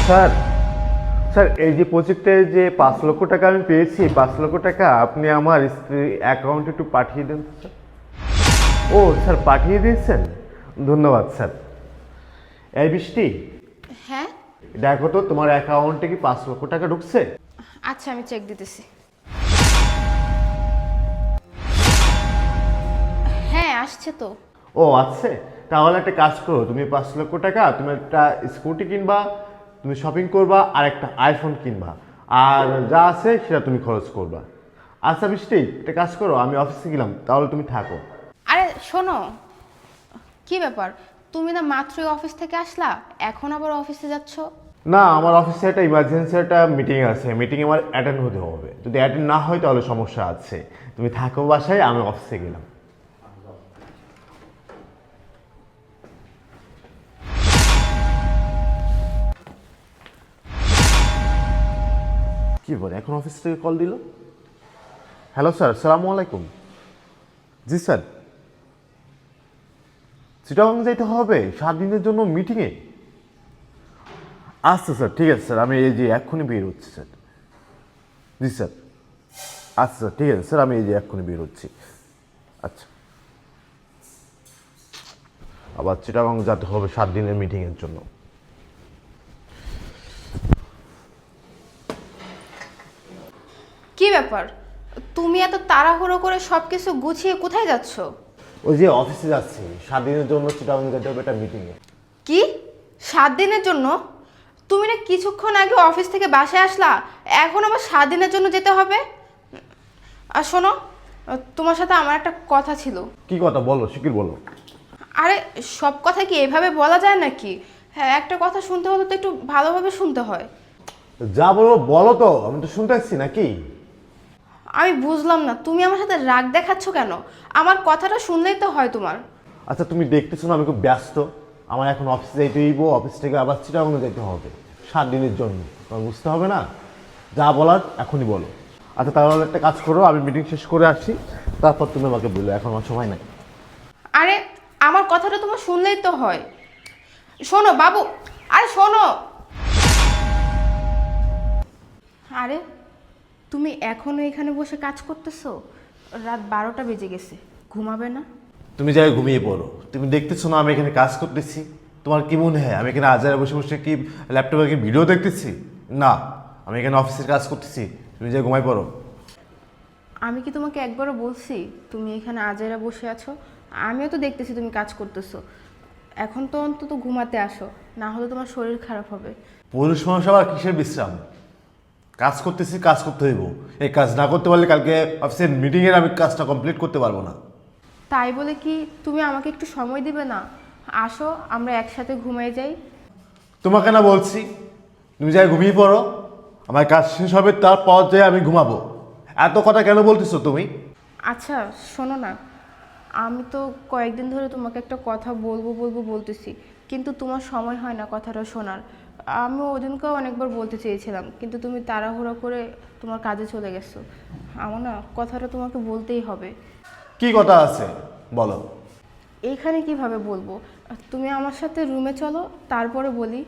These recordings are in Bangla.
স্যার স্যার এই যে প্রজেক্টে যে 5 লক্ষ টাকা আমি পেয়েছি, 5 লক্ষ টাকা আপনি আমার স্ত্রী অ্যাকাউন্টে একটু পাঠিয়ে দেন স্যার। ও স্যার পাঠিয়ে দিয়েছেন, ধন্যবাদ স্যার। এই বৃষ্টি, হ্যাঁ, দেখো তো তোমার অ্যাকাউন্টে কি 5 লক্ষ টাকা ঢুকছে? আচ্ছা আমি চেক দিতেছি। হ্যাঁ আসছে তো। ও আছে, তাহলে একটা কাজ করো, তুমি 5 লক্ষ টাকা তুমি একটা স্কুটি কিনবা, তুমি শপিং করবা আর একটা আইফোন কিনবা, আর যা আছে সেটা তুমি খরচ করবা। আচ্ছা বৃষ্টি, একটা কাজ করো, আমি অফিসে গেলাম, তাহলে তুমি থাকো। আরে শোনো, কি ব্যাপার, তুমি না মাত্রই অফিস থেকে আসলা, এখন আবার অফিসে যাচ্ছ? না, আমার অফিসে একটা ইমার্জেন্সি একটা মিটিং আছে, মিটিংয়ে আমার অ্যাটেন্ড হতে হবে। যদি অ্যাটেন্ড না হয় তাহলে সমস্যা আছে। তুমি থাকো বাসায়, আমি অফিসে গেলাম। কি বলে, এখন অফিস থেকে কল দিল? হ্যালো স্যার, আসসালামু আলাইকুম। জি স্যার, চিটাগাং যাইতে হবে 7 দিনের জন্য মিটিংয়ে? আচ্ছা স্যার, ঠিক আছে স্যার, আমি এই যে এক্ষুনি বের হচ্ছি স্যার। জি স্যার, আচ্ছা স্যার, ঠিক আছে স্যার, আমি এই যে এক্ষুনি বের হচ্ছি। আচ্ছা, আবার চিটাগাং যেতে হবে 7 দিনের মিটিংয়ের জন্য। কি ব্যাপার, তুমি এত তাড়াহুড়ো করে সবকিছু গুছিয়ে কোথায় যাচ্ছ? ওই যে অফিসে যাচ্ছি, 7 দিনের জন্য চিটাগাং যেতে হবে একটা মিটিংয়ে। কি 7 দিনের জন্য? তুমি না কিছুক্ষণ আগে অফিস থেকে বাসায় আসলা, এখন আবার 7 দিনের জন্য যেতে হবে? আর শোনো, তোমার সাথে আমার একটা কথা ছিল। কি কথা বলো, শিগগির বলো। আরে সব কথা কি এভাবে বলা যায় নাকি? হ্যাঁ, একটা কথা শুনতে হলে তো একটু ভালোভাবে শুনতে হয়। যা বলো বলো তো, আমি তো শুনতে আসছি নাকি। আমি বুঝলাম না, তুমি আমার সাথে রাগ দেখাচ্ছ কেন? আমার কথাটা শুনলেই তো হয় তোমার। আচ্ছা তুমি দেখতেছো না আমি খুব ব্যস্ত, আমার এখন অফিসে যাইতে হইব, অফিস থেকে আবার চিটাগাং যেতে হবে 7 দিনের জন্য, তোমার বুঝতে হবে না? যা বলার এখনই বলো। আচ্ছা তাহলে একটা কাজ করো, আমি মিটিং শেষ করে আসছি, তারপর তুমি আমাকে বললো, এখন আমার সময় নাই। আরে আমার কথাটা তোমার শুনলেই তো হয়। শোনো বাবু, আরে শোনো। আরে তুমি এখনো এখানে বসে কাজ করতেছো? রাত 12টা বেজে গেছে, ঘুমাবে না? তুমি যাই ঘুমিয়ে পড়ো, তুমি দেখতেছো না আমি এখানে কাজ করতেছি? তোমার কি মনে হয় আমি এখানে আজারে বসে বসে কি ল্যাপটপে কি ভিডিও দেখতেছি? না, আমি এখানে অফিসের কাজ করতেছি। তুমি যাই ঘুমাই পড়ো। আমি কি তোমাকে একবারও বলছি তুমি এখানে আজাইরা বসে আছো? আমিও তো দেখতেছি তুমি কাজ করতেছো। এখন তো অন্তত ঘুমাতে আসো, না হলে তোমার শরীর খারাপ হবে। পুরুষ মানুষ আবার কিসের বিশ্রাম? কাজ করতেছি, কাজ করতে হইব। এই কাজ না করতে পারলে কালকে অফিসের মিটিংয়ের আমি কাজটা কমপ্লিট করতে পারবো না। তাই বলে কি তুমি আমাকে একটু সময় দিবে না? আসো আমরা একসাথে ঘুমাই যাই। তোমাকে না বলছি, তুমি যাই ঘুমিয়ে পড়ো, আমার কাজ শেষ হবে তারপর যাই আমি ঘুমাবো। এত কথা কেন বলতেছো তুমি? আচ্ছা শোনো না, আমি তো কয়েকদিন ধরে তোমাকে একটা কথা বলবো বলবো বলতেছি, কিন্তু তোমার সময় হয় না কথাটা শোনার। আমি ওদিনকেও অনেকবার বলতে চেয়েছিলাম, কিন্তু তুমি তাড়াহুড়ো করে তোমার কাজে চলে গেছো। আমার না কথাটা তোমাকে বলতেই হবে। কি কথা আছে বলো। এইখানে কিভাবে বলবো? তুমি আমার সাথে রুমে চলো, তারপরে বলি।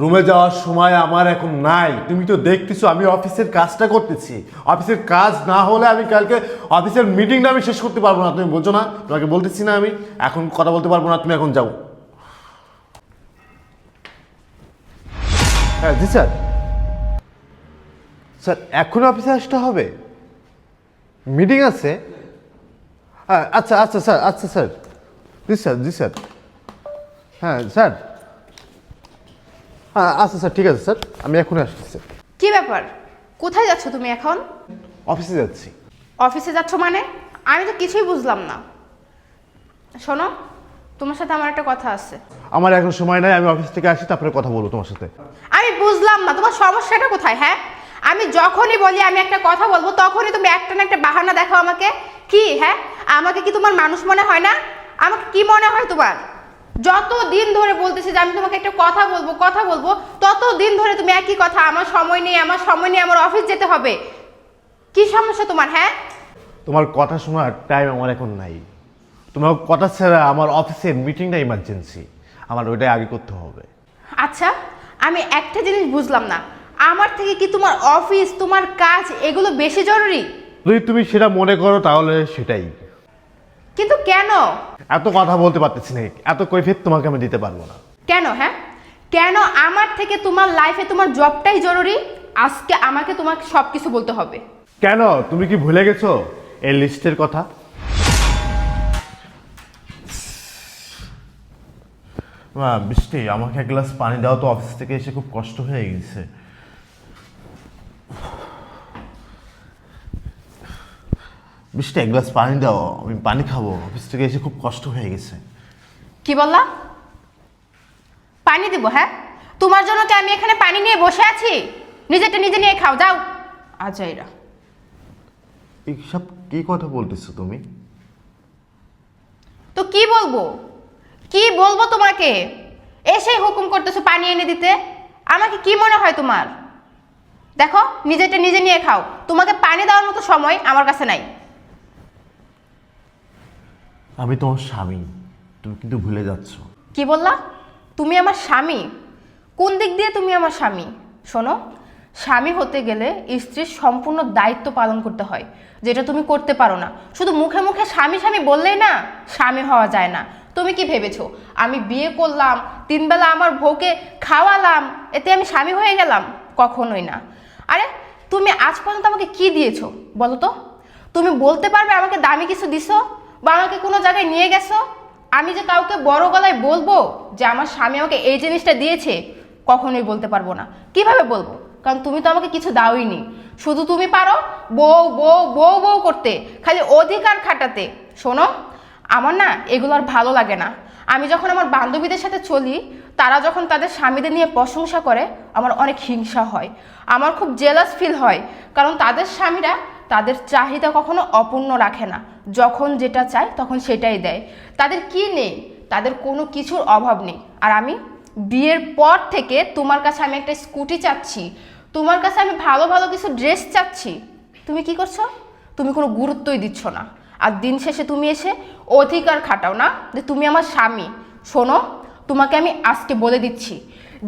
রুমে যাওয়ার সময় আমার এখন নাই, তুমি তো দেখতেছো আমি অফিসের কাজটা করতেছি। অফিসের কাজ না হলে আমি কালকে অফিসের মিটিংটা আমি শেষ করতে পারবো না, তুমি বোঝো না? তোমাকে বলতেছি না আমি এখন কথা বলতে পারবো না, তুমি এখন যাও। হ্যাঁ জি স্যার। স্যার এখন অফিসে আসতে হবে, মিটিং আছে। হ্যাঁ আচ্ছা আচ্ছা স্যার, আচ্ছা স্যার, জি স্যার, জি স্যার। হ্যাঁ স্যার, হ্যাঁ আচ্ছা স্যার, ঠিক আছে স্যার, আমি এখনই আসছি স্যার। কি ব্যাপার, কোথায় যাচ্ছ তুমি এখন? অফিসে যাচ্ছি। অফিসে যাচ্ছ মানে? আমি তো কিছুই বুঝলাম না। শোনো, তোমার সাথে আমার একটা কথা আছে। আমার এখন সময় নাই, আমি অফিস থেকে আসি তারপরে কথা বলবো তোমার সাথে। আমি বুঝলাম না তোমার সমস্যাটা কোথায়। হ্যাঁ, আমি যখনই বলি আমি একটা কথা বলবো তখনই তুমি একটা না একটা বাহানা দেখাও আমাকে। কি হ্যাঁ, আমাকে কি তোমার মানুষ মনে হয় না? আমাকে কি মনে হয় তোমার? যত দিন ধরে বলতেছি যে আমি তোমাকে একটা কথা বলবো কথা বলবো, তত দিন ধরে তুমি একই কথা, আমার সময় নেই আমার সময় নেই, আমার অফিস যেতে হবে। কি সমস্যা তোমার? হ্যাঁ, তোমার কথা শোনার টাইম আমার এখন নাই। তোমার কথা ছাড়া আমার অফিসের মিটিংটা ইমার্জেন্সি, আমার ওইটাই আগে করতে হবে। আচ্ছা আমি একটা জিনিস বুঝলাম না, আমার থেকে কি তোমার অফিস, তোমার কাজ এগুলো বেশি জরুরি? যদি তুমি সেটা মনে করো তাহলে সেটাই। কিন্তু কেন? এত কথা বলতে পারতেছি না, এত কৈফিয়ত তোমাকে আমি দিতে পারবো না। কেন? হ্যাঁ, কেন আমার থেকে তোমার লাইফে তোমার জবটাই জরুরি? আজকে আমাকে তোমাকে সব কিছু বলতে হবে। কেন, তুমি কি ভুলে গেছো এই লিস্টের কথা? বৃষ্টি, আমাকে এক গ্লাস পানি দাও তো, অফিস থেকে এসে খুব কষ্ট হয়ে গেছে। বৃষ্টি, এক গ্লাস পানি দাও, আমি পানি খাবো, অফিস থেকে এসে খুব কষ্ট হয়ে গেছে। কি বললা? পানি দিব? হ্যাঁ, তোমার জন্য কি আমি এখানে পানি নিয়ে বসে আছি? নিজেরটা নিজে নিয়ে খাও, যাও। আজাইরা, এইসব কি কথা বলতেছো তুমি? তো কি বলবো, কি বলবো তোমাকে? এসেই হুকুম করতেছো পানি এনে দিতে। আমাকে কি মনে হয় তোমার? দেখো, নিজেরটা নিজে নিয়ে খাও, তোমাকে পানি দেওয়ার মতো সময় আমার কাছে নাই। আমি তোমার স্বামী, তুমি কিন্তু ভুলে যাচ্ছ। কি বললা? তুমি আমার স্বামী? কোন দিক দিয়ে তুমি আমার স্বামী? শোনো, স্বামী হতে গেলে স্ত্রীর সম্পূর্ণ দায়িত্ব পালন করতে হয়, যেটা তুমি করতে পারো না। শুধু মুখে মুখে স্বামী স্বামী বললেই না স্বামী হওয়া যায় না। তুমি কি ভেবেছো আমি বিয়ে করলাম, 3 বেলা আমার বউকে খাওয়ালাম, এতে আমি স্বামী হয়ে গেলাম? কখনোই না। আরে তুমি আজ পর্যন্ত আমাকে কি দিয়েছো বলো তো? তুমি বলতে পারবে আমাকে দামি কিছু দিছো বা আমাকে কোনো জায়গায় নিয়ে গেছো? আমি যে কাউকে বড় গলায় বলবো যে আমার স্বামী আমাকে এই জিনিসটা দিয়েছে, কখনোই বলতে পারবো না। কিভাবে বলবো? কারণ তুমি তো আমাকে কিছু দাওইনি। শুধু তুমি পারো বউ বউ বউ বউ করতে, খালি অধিকার খাটাতে। শোনো, আমার না এগুলো আর ভালো লাগে না। আমি যখন আমার বান্ধবীদের সাথে চলি, তারা যখন তাদের স্বামীদের নিয়ে প্রশংসা করে, আমার অনেক হিংসা হয়, আমার খুব জেলাস ফিল হয়। কারণ তাদের স্বামীরা তাদের চাহিদা কখনো অপূর্ণ রাখে না, যখন যেটা চায় তখন সেটাই দেয়। তাদের কি নেই? তাদের কোনো কিছুর অভাব নেই। আর আমি বিয়ের পর থেকে তোমার কাছে আমি একটা স্কুটি চাচ্ছি, তোমার কাছে আমি ভালো ভালো কিছু ড্রেস চাচ্ছি, তুমি কি করছো? তুমি কোনো গুরুত্বই দিচ্ছ না। আর দিন শেষে তুমি এসে অধিকার খাটাও না যে তুমি আমার স্বামী। শোনো, তোমাকে আমি আজকে বলে দিচ্ছি,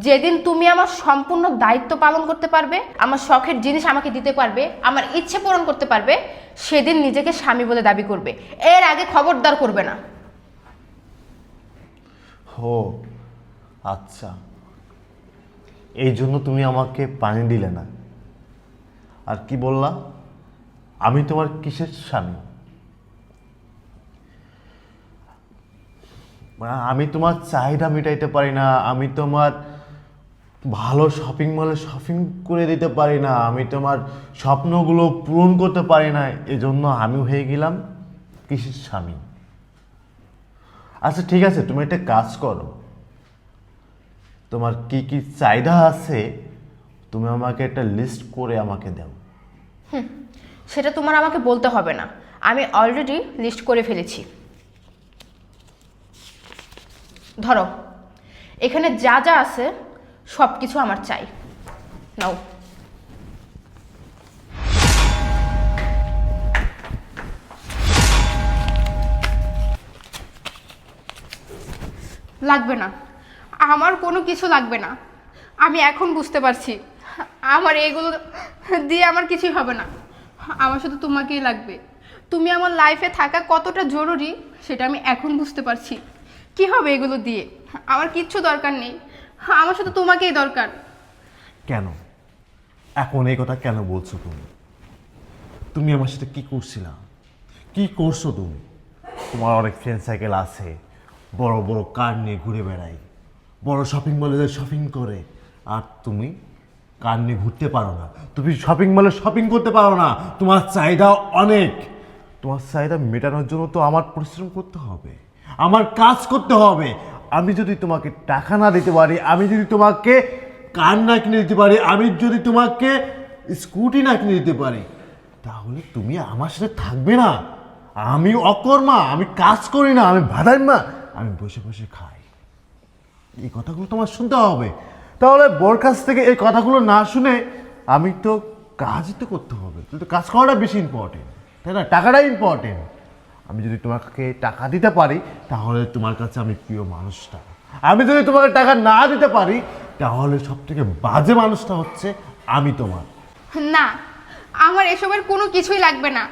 যেদিন তুমি আমার সম্পূর্ণ দায়িত্ব পালন করতে পারবে, আমার শখের জিনিস আমাকে দিতে পারবে, আমার ইচ্ছে পূরণ করতে পারবে, সেদিন নিজেকে স্বামী বলে দাবি করবে। এর আগে খবরদার করবে না। ও আচ্ছা, এই জন্য তুমি আমাকে পানি দিলে না। আর কি বললা, আমি তোমার কিসের স্বামী? আমি তোমার চাহিদা মেটাইতে পারি না, আমি তোমার ভালো শপিং মলে শপিং করে দিতে পারি না, আমি তোমার স্বপ্নগুলো পূরণ করতে পারি না, এজন্য আমি হয়ে গেলাম কিসের স্বামী? আচ্ছা ঠিক আছে, তুমি একটা কাজ করো, তোমার কি কি চাহিদা আছে তুমি আমাকে একটা লিস্ট করে আমাকে দাও। সেটা তোমার আমাকে বলতে হবে না, আমি অলরেডি লিস্ট করে ফেলেছি। ধরো, এখানে যা যা আছে সব কিছু আমার চাই, নাও। লাগবে না, আমার কোনো কিছু লাগবে না। আমি এখন বুঝতে পারছি আমার এগুলো দিয়ে আমার কিছুই হবে না। আমার শুধু তোমাকেই লাগবে। তুমি আমার লাইফে থাকা কতটা জরুরি সেটা আমি এখন বুঝতে পারছি। কি হবে এগুলো দিয়ে? আমার কিচ্ছু দরকার নেই, আমার শুধু তোমাকেই দরকার। কেন এখন এই কথা কেন বলছো? তুমি তুমি আমার সাথে কি করছিলা, কি করছো তুমি? তোমার অনেক ফ্রেন্ড সাইকেল আছে, বড় বড় কার নিয়ে ঘুরে বেড়াই, বড় শপিং মলে শপিং করে, আর তুমি কার নিয়ে ঘুরতে পারো না, তুমি শপিং মলে শপিং করতে পারো না। তোমার চাহিদা অনেক, তোমার চাহিদা মেটানোর জন্য তো আমার পরিশ্রম করতে হবে, আমার কাজ করতে হবে। আমি যদি তোমাকে টাকা না দিতে পারি, আমি যদি তোমাকে কার না কিনে দিতে পারি, আমি যদি তোমাকে স্কুটি না কিনে দিতে পারি, তাহলে তুমি আমার সাথে থাকবে না। আমি অকর্মা, আমি কাজ করি না, আমি ভাদাইমা, আমি বসে বসে খাই। এই কথাগুলো তোমার শুনতে হবে। তাহলে বোর কাছ থেকে এই কথাগুলো না শুনে আমি তো কাজই তো করতে হবে। কিন্তু কাজ করাটা বেশি ইম্পর্টেন্ট, তাই না? টাকাটাই ইম্পর্টেন্ট। আমি যদি তোমাকে টাকা দিতে পারি তাহলে তোমার কাছে আমি প্রিয় মানুষটা, আমি যদি তোমাকে টাকা না দিতে পারি তাহলে সব থেকে বাজে মানুষটা হচ্ছে আমি তোমার। না, আমার এসবের কোনো কিছুই লাগবে না,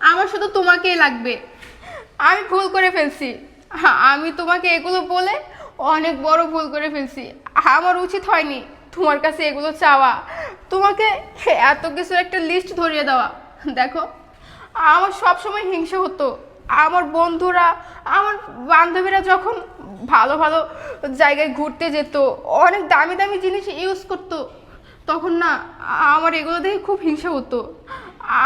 আমার শুধু তোমাকেই লাগবে। আমি ভুল করে ফেলছি, আমি তোমাকে এগুলো বলে অনেক বড় ভুল করে ফেলছি। আমার উচিত হয়নি তোমার কাছে এগুলো চাওয়া, তোমাকে এত কিছুর একটা লিস্ট ধরিয়ে দেওয়া। দেখো, আমার সব সময় হিংসা হতো। আমার বন্ধুরা, আমার বান্ধবীরা যখন ভালো ভালো জায়গায় ঘুরতে যেত, অনেক দামি দামি জিনিস ইউজ করতো, তখন না আমার এগুলো দেখে খুব হিংসা হতো।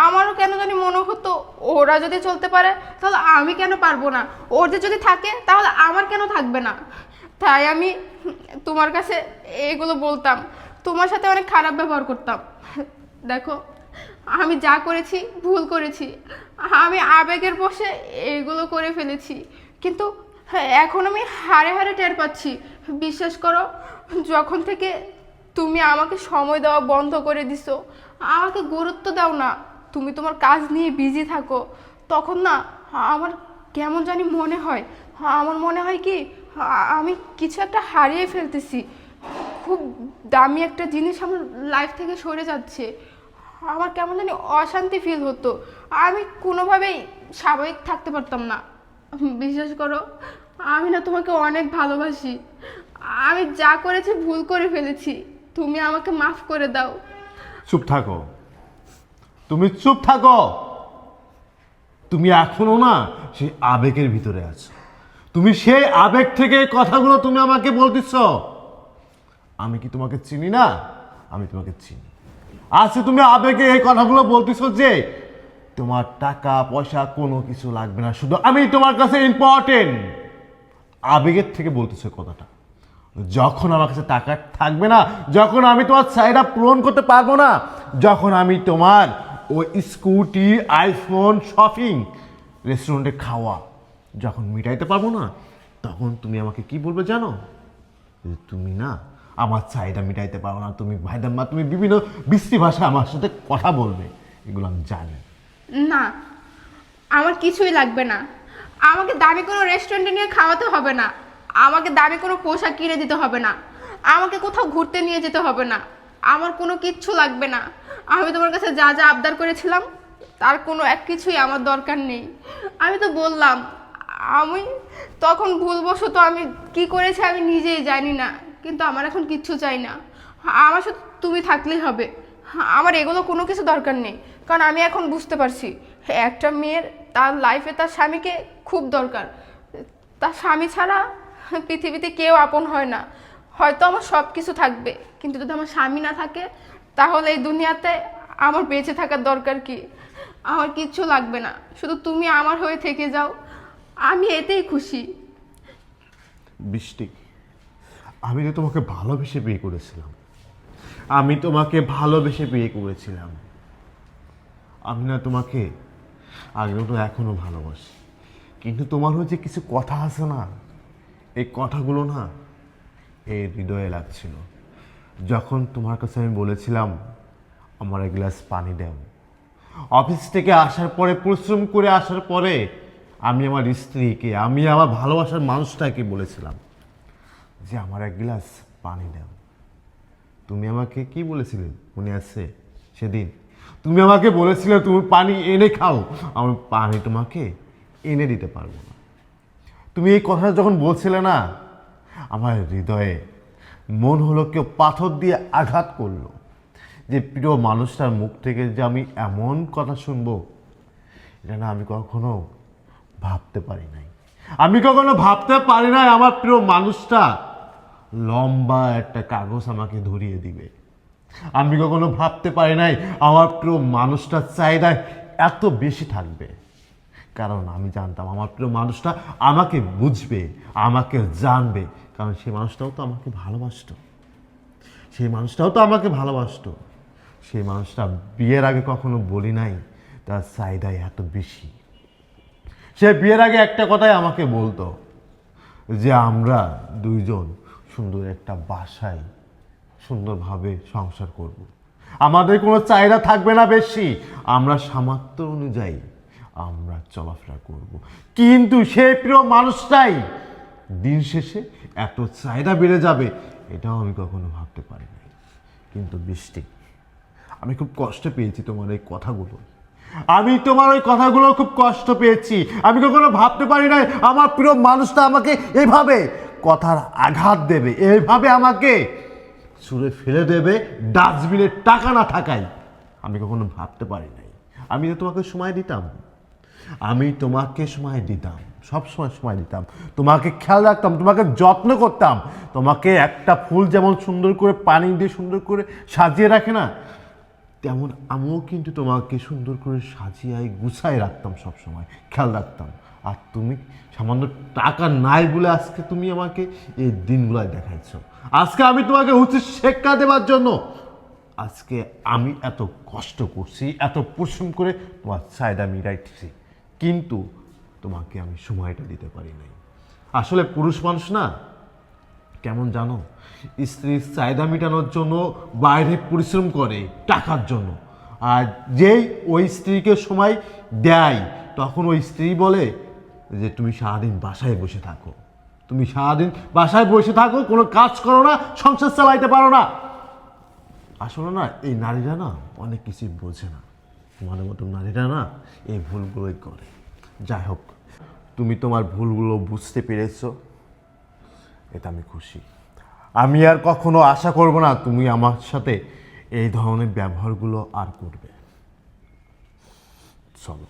আমারও কেন জানি মনে হতো ওরা যদি চলতে পারে তাহলে আমি কেন পারবো না, ওদের যদি থাকে তাহলে আমার কেন থাকবে না। তাই আমি তোমার কাছে এগুলো বলতাম, তোমার সাথে অনেক খারাপ ব্যবহার করতাম। দেখো, আমি যা করেছি ভুল করেছি, আমি আবেগের বশে এগুলো করে ফেলেছি, কিন্তু এখন আমি হাড়ে হাড়ে টের পাচ্ছি। বিশ্বাস করো, যখন থেকে তুমি আমাকে সময় দেওয়া বন্ধ করে দিছো, আমাকে গুরুত্ব দাও না, তুমি তোমার কাজ নিয়ে বিজি থাকো, তখন না আমার কেমন জানি মনে হয়, আমার মনে হয় কি আমি কিছু একটা হারিয়ে ফেলতেছি, খুব দামি একটা জিনিস আমার লাইফ থেকে সরে যাচ্ছে। আমার কেমন জানি অশান্তি ফিল হতো, আমি কোনোভাবেই স্বাভাবিক থাকতে পারতাম না। বিশ্বাস করো, আমি না তোমাকে অনেক ভালোবাসি, আমি যা করেছি ভুল করে ফেলেছি, তুমি আমাকে মাফ করে দাও। চুপ থাকো, তুমি চুপ থাকো। তুমি এখনো না সেই আবেগের ভিতরে আছো, তুমি সেই আবেগ থেকে এই কথাগুলো তুমি আমাকে বলতেছ। আমি কি তোমাকে চিনি না? আমি তোমাকে চিনি। আজকে তুমি আবেগে এই কথাগুলো বলতেছ যে তোমার টাকা পয়সা কোনো কিছু লাগবে না, শুধু আমি তোমার কাছে ইম্পর্টেন্ট। আবেগের থেকে বলতেছো কথাটা। যখন আমার কাছে টাকা থাকবে না, যখন আমি তোমার চাহিদা পূরণ করতে পারবো না, যখন আমি তোমার ওই স্কুটি, আইফোন, শপিং, রেস্টুরেন্টে খাওয়া যখন মিটাইতে পারবো না, তখন তুমি আমাকে কি বলবে জানো? যে তুমি না আমার চাহিদা মিটাইতে পারো না, তুমি ভাইদাম্মা, তুমি বিভিন্ন বিশ্রী ভাষা আমার সাথে কথা বলবে। এগুলো আমি জানি। না, আমার কিছুই লাগবে না, আমাকে দামি কোনো রেস্টুরেন্টে নিয়ে খাওয়াতে হবে না, আমাকে দামি কোনো পোশাক কিনে দিতে হবে না, আমাকে কোথাও ঘুরতে নিয়ে যেতে হবে না, আমার কোনো কিচ্ছু লাগবে না। আমি তোমার কাছে যা যা আবদার করেছিলাম তার কোনো এক কিছুই আমার দরকার নেই। আমি তো বললাম, আমি তখন ভুলবশত আমি কি করেছি আমি নিজেই জানি না, কিন্তু আমার এখন কিচ্ছু চাই না, আমার সাথে তুমি থাকলেই হবে। আমার এগুলো কোনো কিছু দরকার নেই, কারণ আমি এখন বুঝতে পারছি একটা মেয়ের তার লাইফে তার স্বামীকে খুব দরকার। তার স্বামী ছাড়া পৃথিবীতে কেউ আপন হয় না। হয়তো আমার সব কিছু থাকবে, কিন্তু যদি আমার স্বামী না থাকে তাহলে এই দুনিয়াতে আমার বেঁচে থাকার দরকার কি? আমার কিচ্ছু লাগবে না, শুধু তুমি আমার হয়ে থেকে যাও, আমি এতেই খুশি। বৃষ্টি, আমি তো তোমাকে ভালোবেসে বিয়ে করেছিলাম, আমি তোমাকে ভালোবেসে বিয়ে করেছিলাম। আমি না তোমাকে আগেও তো এখনো ভালোবাসি, কিন্তু তোমার হচ্ছে কিছু কথা আছে না, এই কথাগুলো না এই হৃদয়ে লাগছিল। যখন তোমার কাছে আমি বলেছিলাম আমার এক গ্লাস পানি দাও, অফিস থেকে আসার পরে, পরিশ্রম করে আসার পরে আমি আমার স্ত্রীকে, আমি আমার ভালোবাসার মানুষটাকে বলেছিলাম যে আমার এক গ্লাস পানি দাও। তুমি আমাকে কি বলেছিলে মনে আছে সেদিন? তুমি আমাকে বলেছিলে তুমি পানি এনে খাও, আমি পানি তোমাকে এনে দিতে পারবো না। তুমি এই কথাটা যখন বলছিলে না, আমার হৃদয়ে মন হলো কেউ পাথর দিয়ে আঘাত করলো, যে প্রিয় মানুষটার মুখ থেকে যে আমি এমন কথা শুনবো, এটা না আমি কখনো ভাবতে পারি নাই। আমি কখনো ভাবতে পারি নাই আমার প্রিয় মানুষটা লম্বা একটা কাগজ আমাকে ধরিয়ে দিবে। আমি কখনো ভাবতে পারি নাই আমার প্রিয় মানুষটার চাহিদা এত বেশি থাকবে, কারণ আমি জানতাম আমার প্রিয় মানুষটা আমাকে বুঝবে, আমাকে জানবে, কারণ সেই মানুষটাও তো আমাকে ভালোবাসতো, সেই মানুষটাও তো আমাকে ভালোবাসতো। সেই মানুষটা বিয়ের আগে কখনো বলি নাই তার চাহিদা এত বেশি। সে বিয়ের আগে একটা কথাই আমাকে বলতো যে আমরা দুইজন সুন্দর একটা বাসায় সুন্দরভাবে সংসার করব, আমাদের কোনো চাহিদা থাকবে না বেশি, আমরা সামর্থ্য অনুযায়ী আমরা চলাফেরা করব। কিন্তু সেই প্রিয় মানুষটাই দিন শেষে এত চাহিদা বেড়ে যাবে এটাও আমি কখনো ভাবতে পারিনি। কিন্তু বৃষ্টি, আমি খুব কষ্ট পেয়েছি তোমার এই কথাগুলো, আমি তোমার ওই কথাগুলো খুব কষ্ট পেয়েছি। আমি কখনো ভাবতে পারি নাই আমার প্রিয় মানুষটা আমাকে এভাবে কথার আঘাত দেবে, এইভাবে আমাকে ছুঁড়ে ফেলে দেবে ডাস্টবিনের টাকা না থাকায়। আমি কখনো ভাবতে পারি নাই। আমি তো তোমাকে সময় দিতাম, আমি তোমাকে সময় দিতাম, সব সময় দিতাম, তোমাকে খেয়াল রাখতাম, তোমাকে যত্ন করতাম, তোমাকে একটা ফুল যেমন সুন্দর করে পানি দিয়ে সুন্দর করে সাজিয়ে রাখে না, তেমন আমিও কিন্তু তোমাকে সুন্দর করে সাজিয়ে গুছাই রাখতাম, সব সময় খেয়াল রাখতাম। আর তুমি সামান্য টাকা নাই বলে আজকে তুমি আমাকে এই দিনগুলাই দেখাইছো। আজকে আমি তোমাকে উচিত শিক্ষা দেওয়ার জন্য আজকে আমি এত কষ্ট করছি, এত পরিশ্রম করে তোমার চাহিদা মিটাইছি, কিন্তু তোমাকে আমি সময়টা দিতে পারি নাই। আসলে পুরুষ মানুষ না কেমন জানো, স্ত্রীর চাহিদা মেটানোর জন্য বাইরে পরিশ্রম করে টাকার জন্য, আর যেই ওই স্ত্রীকে সময় দেয় তখন ওই স্ত্রী বলে যে তুমি সারাদিন বাসায় বসে থাকো, তুমি সারাদিন বাসায় বসে থাকো, কোনো কাজ করো না, সংসার চালাইতে পারো না। আসলে না এই নারীরা না অনেক কিছু বোঝে না, তোমার মতো নারীরা না এই ভুলগুলোই করে। যাই হোক, তুমি তোমার ভুলগুলো বুঝতে পেরেছো, এটা আমি খুশি। আমি আর কখনো আশা করব না তুমি আমার সাথে এই ধরনের ব্যবহারগুলো আর করবে। চলো।